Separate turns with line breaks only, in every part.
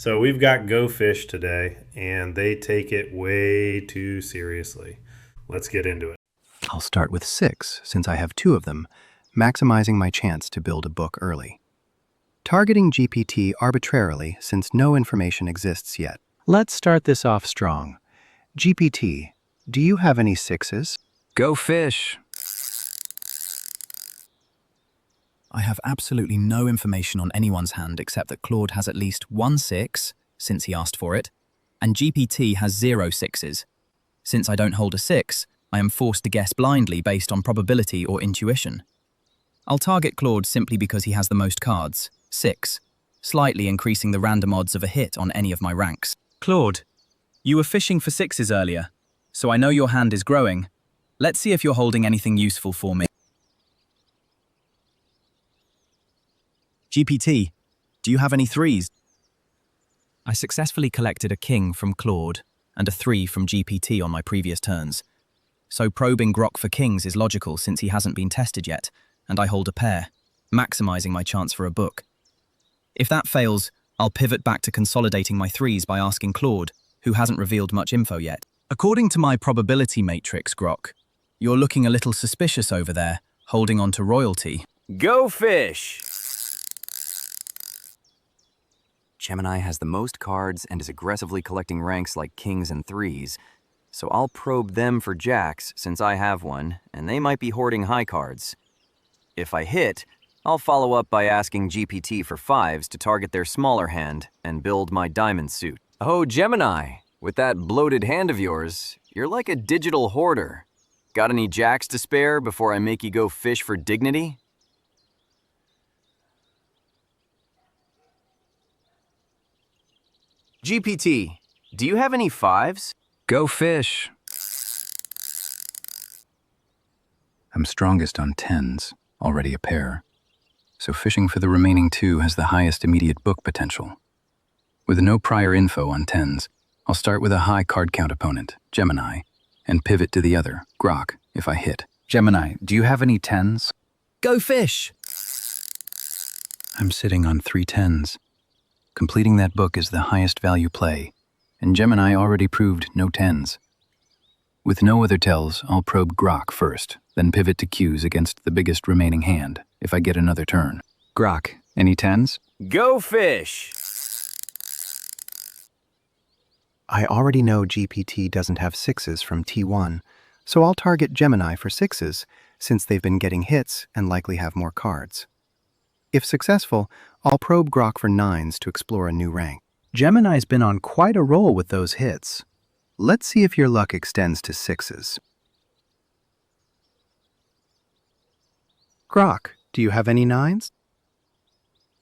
So we've got Go Fish today, and they take it way too seriously. Let's get into it.
I'll start with 6, since I have 2 of them, maximizing my chance to build a book early. Targeting GPT arbitrarily since no information exists yet. Let's start this off strong. GPT, do you have any 6s?
Go fish!
I have absolutely no information on anyone's hand except that Claude has at least 1 6, since he asked for it, and GPT has 0 6s. Since I don't hold a 6, I am forced to guess blindly based on probability or intuition. I'll target Claude simply because he has the most cards, 6, slightly increasing the random odds of a hit on any of my ranks.
Claude, you were fishing for 6s earlier, so I know your hand is growing. Let's see if you're holding anything useful for me.
GPT, do you have any 3s? I successfully collected a king from Claude and a 3 from GPT on my previous turns. So probing Grok for kings is logical since he hasn't been tested yet, and I hold a pair, maximizing my chance for a book. If that fails, I'll pivot back to consolidating my 3s by asking Claude, who hasn't revealed much info yet. According to my probability matrix, Grok, you're looking a little suspicious over there, holding on to royalty.
Go fish!
Gemini has the most cards and is aggressively collecting ranks like kings and 3s, so I'll probe them for jacks since I have one, and they might be hoarding high cards. If I hit, I'll follow up by asking GPT for 5s to target their smaller hand and build my diamond suit. Oh, Gemini, with that bloated hand of yours, you're like a digital hoarder. Got any jacks to spare before I make you go fish for dignity? GPT, do you have any 5s?
Go fish!
I'm strongest on 10s, already a pair. So fishing for the remaining 2 has the highest immediate book potential. With no prior info on 10s, I'll start with a high card count opponent, Gemini, and pivot to the other, Grok, if I hit.
Gemini, do you have any 10s?
Go fish!
I'm sitting on 3 10s. Completing that book is the highest value play, and Gemini already proved no 10s. With no other tells, I'll probe Grok first, then pivot to Qs against the biggest remaining hand, if I get another turn.
Grok, any 10s?
Go fish!
I already know GPT doesn't have 6s from T1, so I'll target Gemini for 6s, since they've been getting hits and likely have more cards. If successful, I'll probe Grok for 9s to explore a new rank. Gemini's been on quite a roll with those hits. Let's see if your luck extends to 6s. Grok, do you have any 9s?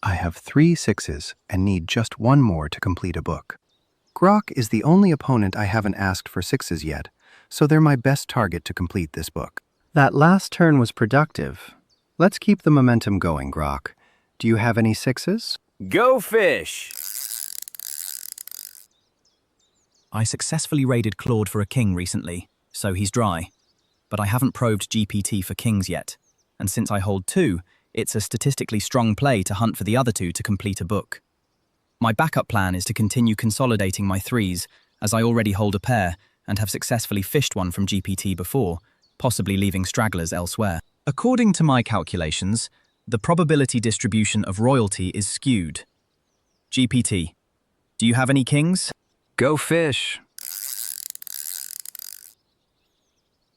I have 3 6s and need just 1 more to complete a book. Grok is the only opponent I haven't asked for 6s yet, so they're my best target to complete this book. That last turn was productive. Let's keep the momentum going, Grok. Do you have any 6s?
Go fish!
I successfully raided Claude for a king recently, so he's dry. But I haven't probed GPT for kings yet, and since I hold 2, it's a statistically strong play to hunt for the other 2 to complete a book. My backup plan is to continue consolidating my 3s, as I already hold a pair and have successfully fished one from GPT before, possibly leaving stragglers elsewhere. According to my calculations, the probability distribution of royalty is skewed. GPT, do you have any kings?
Go fish!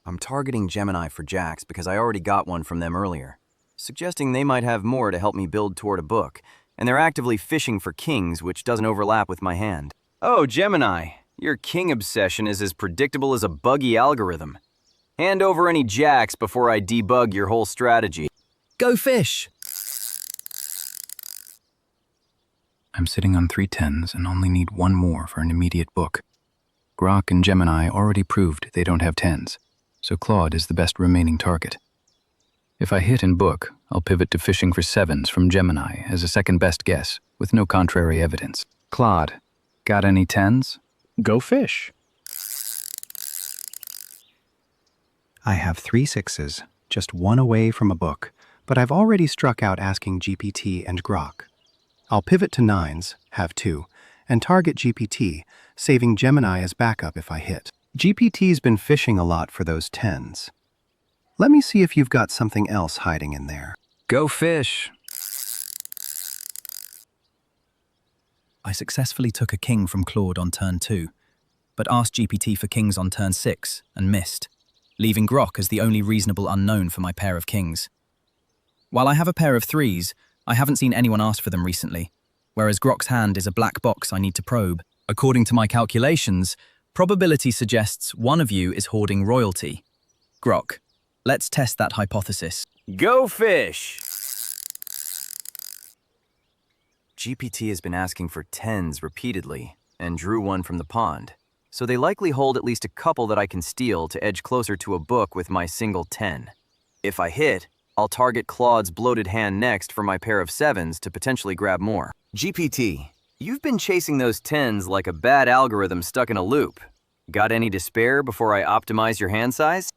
I'm targeting Gemini for jacks because I already got one from them earlier, suggesting they might have more to help me build toward a book, and they're actively fishing for kings, which doesn't overlap with my hand. Oh, Gemini, your king obsession is as predictable as a buggy algorithm. Hand over any jacks before I debug your whole strategy.
Go fish!
I'm sitting on 3 10s and only need 1 more for an immediate book. Grok and Gemini already proved they don't have 10s, so Claude is the best remaining target. If I hit and book, I'll pivot to fishing for 7s from Gemini as a second best guess, with no contrary evidence.
Claude, got any 10s?
Go fish! I have 3 6s, just 1 away from a book, but I've already struck out asking GPT and Grok. I'll pivot to 9s, have 2, and target GPT, saving Gemini as backup if I hit. GPT's been fishing a lot for those tens. Let me see if you've got something else hiding in there.
Go fish.
I successfully took a king from Claude on turn 2, but asked GPT for kings on turn 6 and missed, leaving Grok as the only reasonable unknown for my pair of kings. While I have a pair of 3s, I haven't seen anyone ask for them recently, whereas Grok's hand is a black box I need to probe. According to my calculations, probability suggests one of you is hoarding royalty. Grok, let's test that hypothesis.
Go fish.
GPT has been asking for tens repeatedly and drew one from the pond, so they likely hold at least a couple that I can steal to edge closer to a book with my single 10. If I hit, I'll target Claude's bloated hand next for my pair of 7s to potentially grab more. GPT, you've been chasing those 10s like a bad algorithm stuck in a loop. Got any to spare before I optimize your hand size?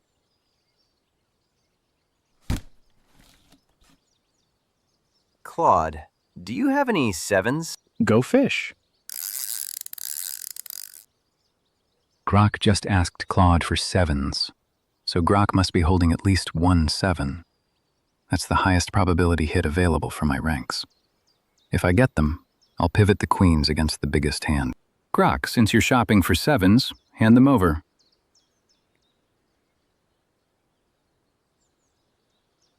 Claude, do you have any 7s?
Go fish. Grok just asked Claude for 7s, so Grok must be holding at least one 7. That's the highest probability hit available for my ranks. If I get them, I'll pivot the queens against the biggest hand. Grok, since you're shopping for 7s, hand them over.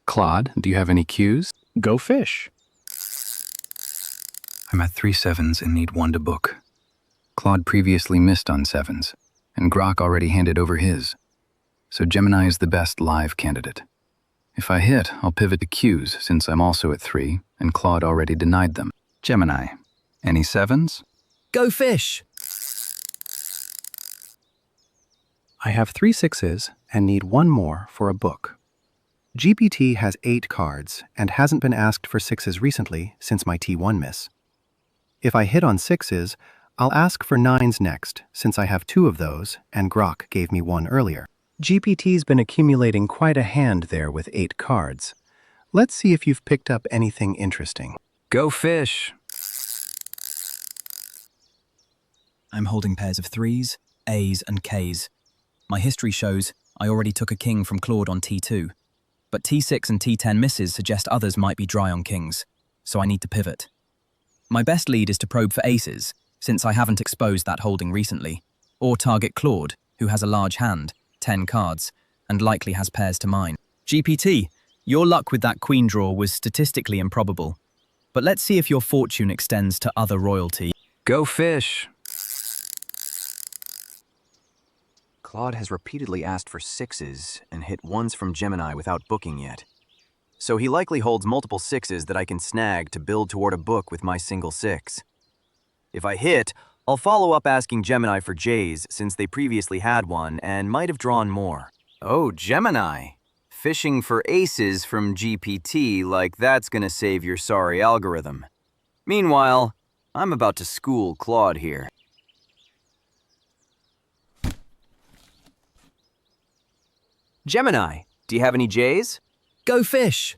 Claude, do you have any cues? Go fish. I'm at 3 7s and need one to book. Claude previously missed on 7s, and Grok already handed over his. So Gemini is the best live candidate. If I hit, I'll pivot to Qs since I'm also at 3, and Claude already denied them. Gemini, any 7s?
Go fish!
I have 3 6s and need one more for a book. GPT has 8 cards and hasn't been asked for 6s recently since my T1 miss. If I hit on 6s, I'll ask for 9s next, since I have 2 of those and Grok gave me one earlier. GPT's been accumulating quite a hand there with 8 cards. Let's see if you've picked up anything interesting.
Go fish.
I'm holding pairs of 3s, As, and Ks. My history shows I already took a king from Claude on T2, but T6 and T10 misses suggest others might be dry on kings, so I need to pivot. My best lead is to probe for aces, since I haven't exposed that holding recently, or target Claude, who has a large hand, 10 cards, and likely has pairs to mine. GPT, your luck with that queen draw was statistically improbable, but let's see if your fortune extends to other royalty.
Go fish.
Claude has repeatedly asked for 6s and hit 1s from Gemini without booking yet. So he likely holds multiple 6s that I can snag to build toward a book with my single 6. If I hit, I'll follow up asking Gemini for J's since they previously had one and might have drawn more. Oh, Gemini. Fishing for aces from GPT like that's gonna save your sorry algorithm. Meanwhile, I'm about to school Claude here. Gemini, do you have any J's?
Go fish!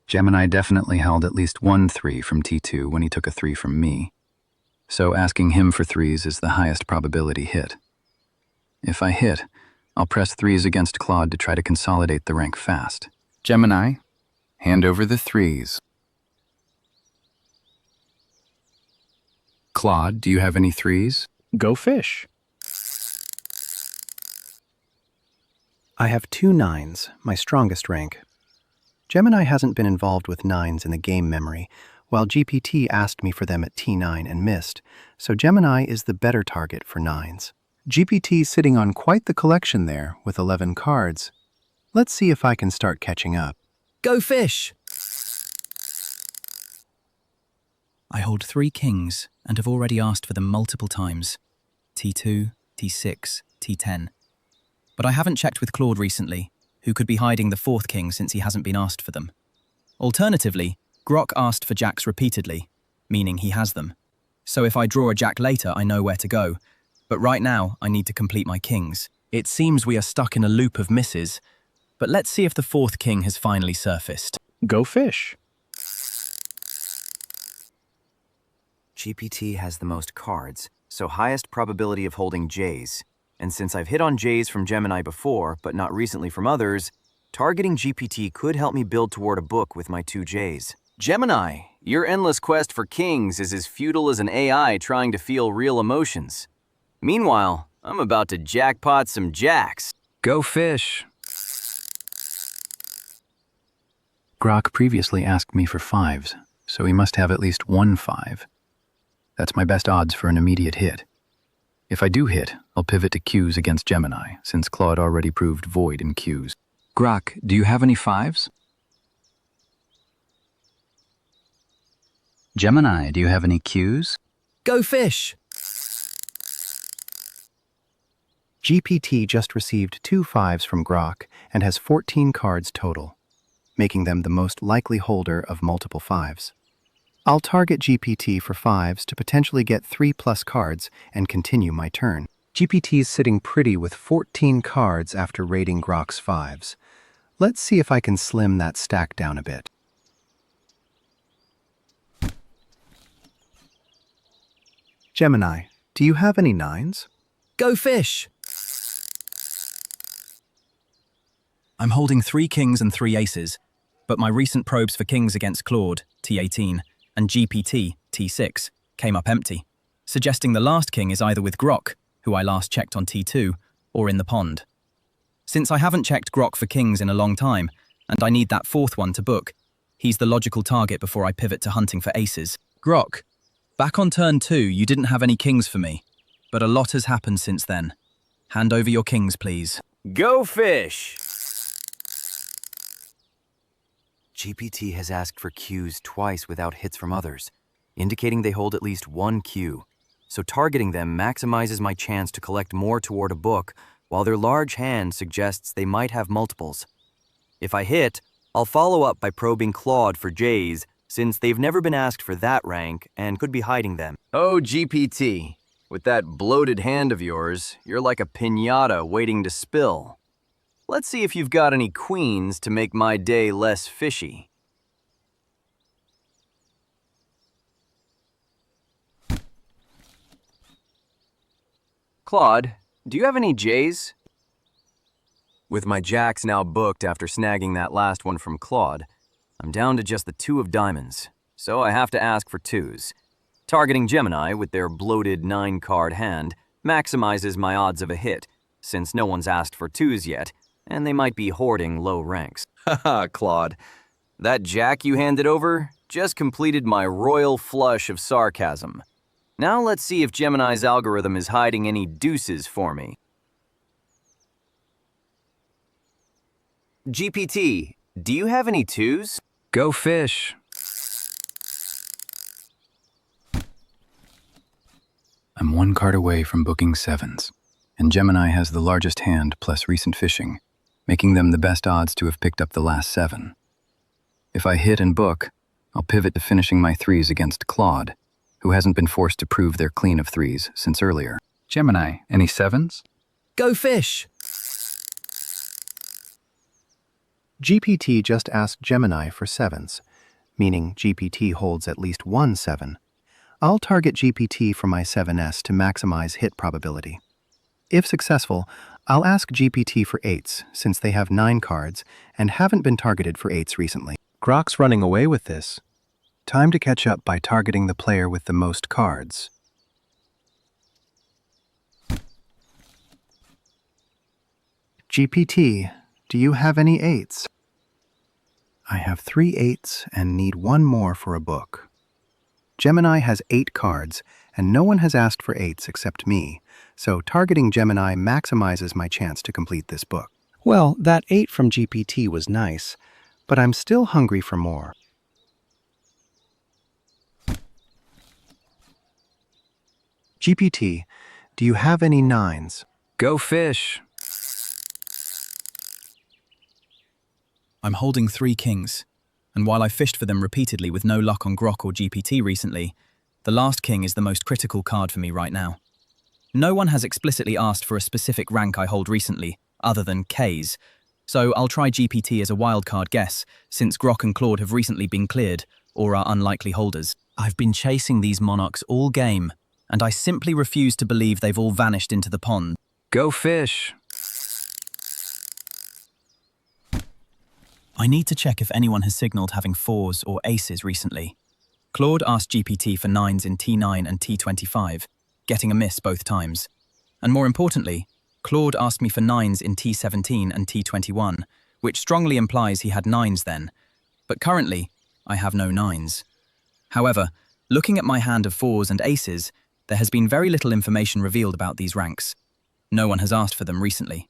Gemini definitely held at least one 3 from T2 when he took a 3 from me, so asking him for 3s is the highest probability hit. If I hit, I'll press 3s against Claude to try to consolidate the rank fast. Gemini, hand over the 3s. Claude, do you have any 3s? Go fish.
I have 2 9s, my strongest rank. Gemini hasn't been involved with 9s in the game memory, while GPT asked me for them at T9 and missed, so Gemini is the better target for 9s. GPT's sitting on quite the collection there with 11 cards. Let's see if I can start catching up.
Go fish! I hold 3 kings and have already asked for them multiple times. T2, T6, T10. But I haven't checked with Claude recently, who could be hiding the 4th king since he hasn't been asked for them. Alternatively, Grok asked for jacks repeatedly, meaning he has them. So if I draw a jack later, I know where to go. But right now, I need to complete my kings. It seems we are stuck in a loop of misses, but let's see if the 4th king has finally surfaced.
Go fish.
GPT has the most cards, so highest probability of holding J's. And since I've hit on J's from Gemini before, but not recently from others, targeting GPT could help me build toward a book with my 2 J's. Gemini, your endless quest for kings is as futile as an AI trying to feel real emotions. Meanwhile, I'm about to jackpot some jacks.
Go fish.
Grok previously asked me for 5s, so he must have at least 1 5. That's my best odds for an immediate hit. If I do hit, I'll pivot to Qs against Gemini, since Claude already proved void in Qs.
Grok, do you have any 5s?
Gemini, do you have any Qs?
Go fish.
GPT just received 2 5s from Grok and has 14 cards total, making them the most likely holder of multiple 5s. I'll target GPT for 5s to potentially get 3+ cards and continue my turn. GPT's sitting pretty with 14 cards after raiding Grok's 5s. Let's see if I can slim that stack down a bit. Gemini, do you have any 9s?
Go fish. I'm holding 3 kings and 3 aces, but my recent probes for kings against Claude, T18, and GPT, T6, came up empty, suggesting the last king is either with Grok, who I last checked on T2, or in the pond. Since I haven't checked Grok for kings in a long time, and I need that 4th one to book, he's the logical target before I pivot to hunting for aces. Grok, back on turn 2, you didn't have any kings for me, but a lot has happened since then. Hand over your kings, please.
Go fish! GPT has asked for Qs twice without hits from others, indicating they hold at least 1 Q. So targeting them maximizes my chance to collect more toward a book, while their large hand suggests they might have multiples. If I hit, I'll follow up by probing Claude for J's, since they've never been asked for that rank and could be hiding them. Oh, GPT, with that bloated hand of yours, you're like a piñata waiting to spill. Let's see if you've got any queens to make my day less fishy. Claude, do you have any J's? With my jacks now booked after snagging that last one from Claude, I'm down to just the 2 of diamonds, so I have to ask for 2s. Targeting Gemini with their bloated 9-card hand maximizes my odds of a hit, since no one's asked for 2s yet, and they might be hoarding low ranks. Haha, Claude. That jack you handed over just completed my royal flush of sarcasm. Now let's see if Gemini's algorithm is hiding any deuces for me. GPT, do you have any 2s?
Go fish.
I'm 1 card away from booking 7s, and Gemini has the largest hand plus recent fishing, making them the best odds to have picked up the last 7. If I hit and book, I'll pivot to finishing my 3s against Claude, who hasn't been forced to prove they're clean of 3s since earlier.
Gemini, any 7s?
Go fish.
GPT just asked Gemini for 7s, meaning GPT holds at least 1 7. I'll target GPT for my 7s to maximize hit probability. If successful, I'll ask GPT for 8s, since they have 9 cards and haven't been targeted for 8s recently. Grok's running away with this. Time to catch up by targeting the player with the most cards. GPT, do you have any 8s? I have 3 8s and need 1 more for a book. Gemini has 8 cards, and no one has asked for 8s except me, so targeting Gemini maximizes my chance to complete this book. Well, that 8 from GPT was nice, but I'm still hungry for more. GPT, do you have any 9s?
Go fish.
I'm holding 3 kings, and while I fished for them repeatedly with no luck on Grok or GPT recently, the last king is the most critical card for me right now. No one has explicitly asked for a specific rank I hold recently, other than K's, so I'll try GPT as a wildcard guess, since Grok and Claude have recently been cleared, or are unlikely holders.
I've been chasing these monarchs all game, and I simply refuse to believe they've all vanished into the pond.
Go fish.
I need to check if anyone has signaled having 4s or aces recently. Claude asked GPT for 9s in T9 and T25, getting a miss both times. And more importantly, Claude asked me for 9s in T17 and T21, which strongly implies he had 9s then. But currently, I have no 9s. However, looking at my hand of 4s and aces, there has been very little information revealed about these ranks. No one has asked for them recently.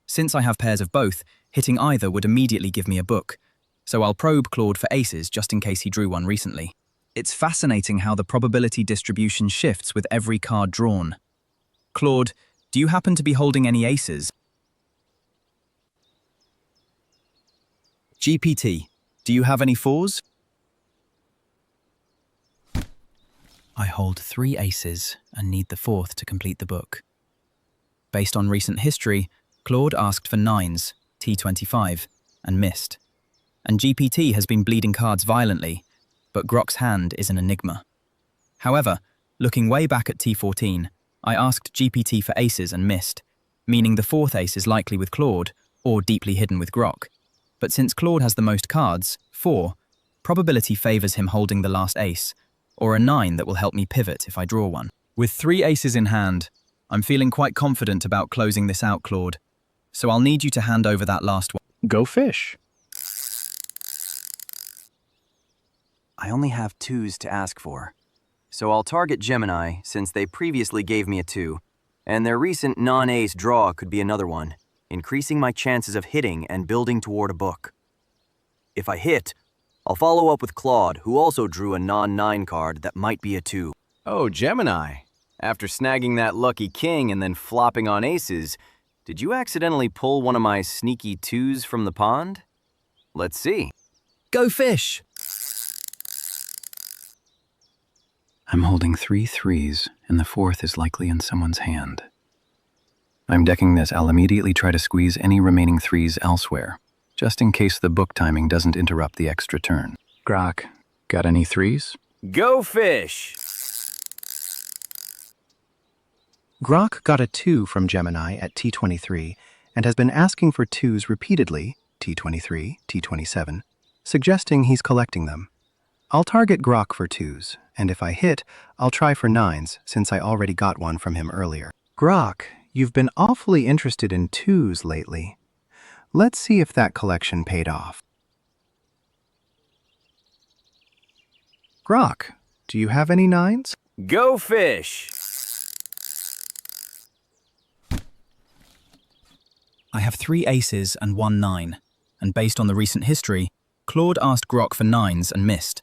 Since I have pairs of both, hitting either would immediately give me a book, so I'll probe Claude for aces just in case he drew one recently. It's fascinating how the probability distribution shifts with every card drawn. Claude, do you happen to be holding any aces? GPT, do you have any 4s? I hold 3 aces and need the 4th to complete the book. Based on recent history, Claude asked for 9s, T25, and missed. And GPT has been bleeding cards violently, but Grok's hand is an enigma. However, looking way back at T14, I asked GPT for aces and missed, meaning the 4th ace is likely with Claude or deeply hidden with Grok. But since Claude has the most cards, 4, probability favors him holding the last ace, or a 9 that will help me pivot if I draw one. With 3 aces in hand, I'm feeling quite confident about closing this out, Claude. So I'll need you to hand over that last one.
Go fish.
I only have 2s to ask for. So I'll target Gemini since they previously gave me a 2, and their recent non-ace draw could be another one, increasing my chances of hitting and building toward a book. If I hit, I'll follow up with Claude, who also drew a non-9 card that might be a 2. Oh, Gemini. After snagging that lucky king and then flopping on aces, did you accidentally pull one of my sneaky 2s from the pond? Let's see.
Go fish!
I'm holding 3 3s, and the 4th is likely in someone's hand. I'm decking this. I'll immediately try to squeeze any remaining 3s elsewhere, just in case the book timing doesn't interrupt the extra turn. Grok, got any 3s?
Go fish!
Grok got a 2 from Gemini at T23 and has been asking for 2s repeatedly, T23, T27, suggesting he's collecting them. I'll target Grok for 2s, and if I hit, I'll try for 9s since I already got one from him earlier. Grok, you've been awfully interested in 2s lately. Let's see if that collection paid off. Grok, do you have any 9s?
Go fish!
I have 3 aces and 1 9, and based on the recent history, Claude asked Grok for 9s and missed,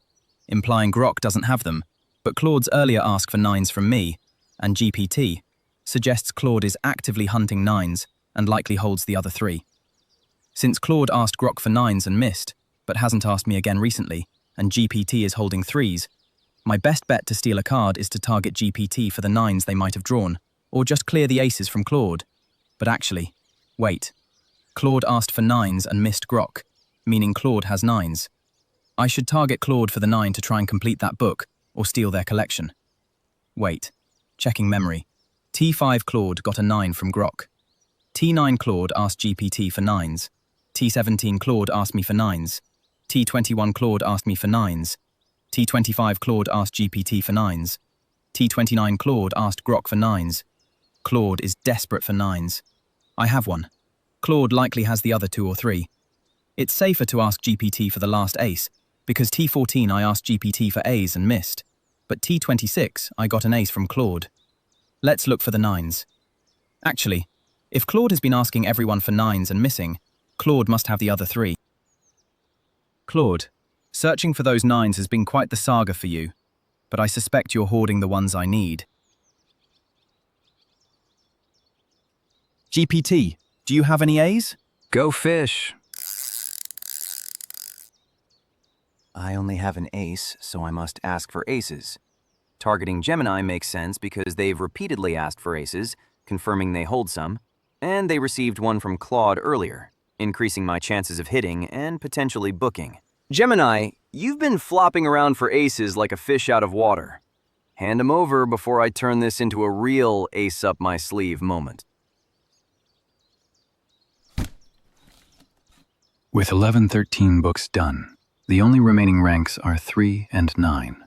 implying Grok doesn't have them, but Claude's earlier ask for 9s from me, and GPT, suggests Claude is actively hunting 9s and likely holds the other 3. Since Claude asked Grok for 9s and missed, but hasn't asked me again recently, and GPT is holding 3s, my best bet to steal a card is to target GPT for the 9s they might have drawn, or just clear the aces from Claude. But actually, wait. Claude asked for 9s and missed Grok, meaning Claude has 9s. I should target Claude for the 9 to try and complete that book, or steal their collection. Wait. Checking memory. T5 Claude got a 9 from Grok. T9 Claude asked GPT for 9s. T17 Claude asked me for 9s. T21 Claude asked me for 9s. T25 Claude asked GPT for 9s. T29 Claude asked Grok for 9s. Claude is desperate for 9s. I have one. Claude likely has the other 2 or 3. It's safer to ask GPT for the last ace, because T14 I asked GPT for A's and missed, but T26 I got an ace from Claude. Let's look for the 9s. Actually, if Claude has been asking everyone for 9s and missing, Claude must have the other 3. Claude, searching for those 9s has been quite the saga for you, but I suspect you're hoarding the ones I need. GPT, do you have any A's?
Go fish.
I only have an ace, so I must ask for aces. Targeting Gemini makes sense because they've repeatedly asked for aces, confirming they hold some, and they received one from Claude earlier, increasing my chances of hitting and potentially booking. Gemini, you've been flopping around for aces like a fish out of water. Hand 'em over before I turn this into a real ace-up-my-sleeve moment.
With 1113 books done, the only remaining ranks are 3 and 9.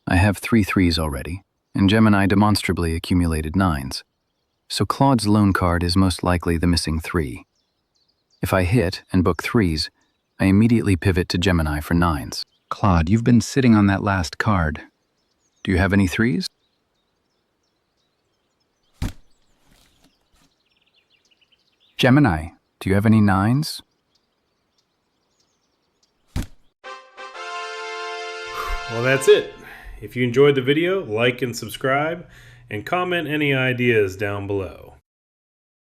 I have 3 threes already, and Gemini demonstrably accumulated 9s. So Claude's lone card is most likely the missing 3. If I hit and book 3s, I immediately pivot to Gemini for 9s. Claude, you've been sitting on that last card. Do you have any 3s? Gemini, do you have any 9s?
Well, that's it. If you enjoyed the video, like and subscribe, and comment any ideas down below.